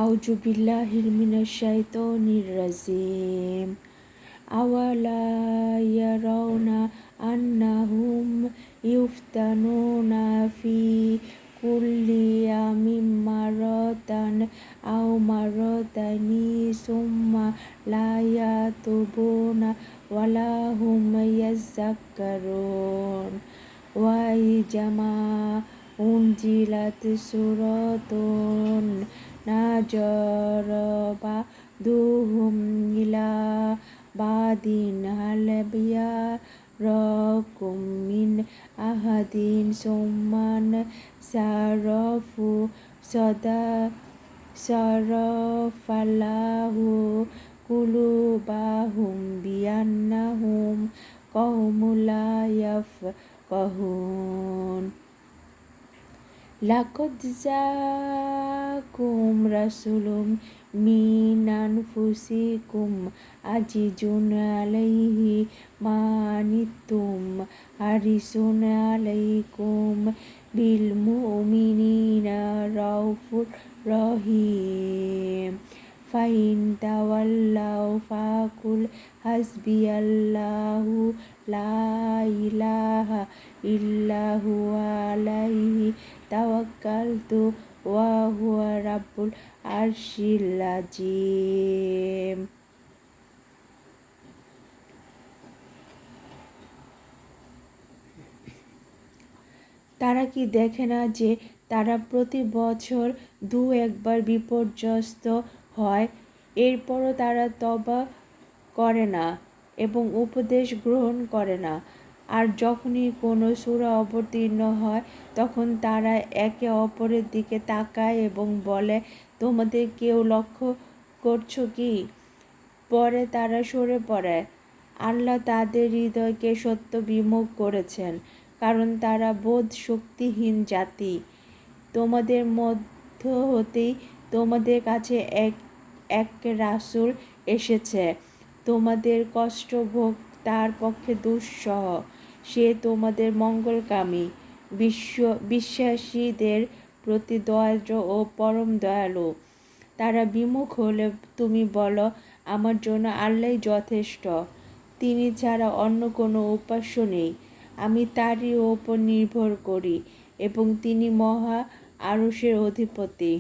আউযু বিল্লাহি মিনাশ শাইতানির রাজিম। আওয়ালা ইয়ারাউনা আন্নাহুম ইউফতানুনা ফি কুল্লি ইয়ামিন মারাতান আও মারাতাইনি সুম্মা লা ইয়াতুবুনা ওয়ালা হুম ইয়াযাক্কারুন। ওয়া ইজামা উনজিলাত সূরাতুন নাজারা বা'দুহুম ইলা বা'দিন হাল ইয়ারাকুম মিন আহাদিন সুম্মান সারাফু সারাফাল্লাহু কুলুবাহুম বিআন্নাহুম কওমুন লা ইয়াফকাহুন। লাকাদ জাআকুম রাসূলুম মিন আনফুসিকুম আজিজুন আলাইহি মা আনিতুম হারিসুন আলাইকুম বিল মুমিনিনা রাউফুর রহিম। ফাইন তাওয়াল্লাউ ফাকুল হাসবিয়াল্লাহু লা ইলাহা ইল্লা হুয়া আলাইহি তাওয়াক্কালতু ওয়া হুয়া রাব্বুল আরশিল আযীম। তারা কি দেখে না যে তারা প্রতি বছর একবার বিপর্যস্ত হয়, এরপরও তারা তওবা করে না এবং উপদেশ গ্রহণ করে না। আর যখনই কোনো সূরা অবতীর্ণ হয় তখন তারা একে অপরের দিকে তাকায় এবং বলে, তোমাদের কেউ লক্ষ্য করছো কি? পরে তারা সরে পড়ে। আল্লাহ তাদের হৃদয়কে সত্য বিমুখ করেছেন, কারণ তারা বোধ শক্তিহীন জাতি। তোমাদের মধ্য হতেই তোমাদের কাছে এক রাসূল এসেছে। তোমাদের কষ্টভোগ তার পক্ষে দুঃসহ। সে তোমাদের মঙ্গলকামী, বিশ্বাসীদের প্রতি দয়াদ্র ও পরম দয়ালু। তারা বিমুখ হলে তুমি বলো, আমার জন্য আল্লাহই যথেষ্ট, তিনি ছাড়া অন্য কোনো উপাস্য নেই। আমি তারই ওপর নির্ভর করি এবং তিনি মহা আরশের অধিপতি।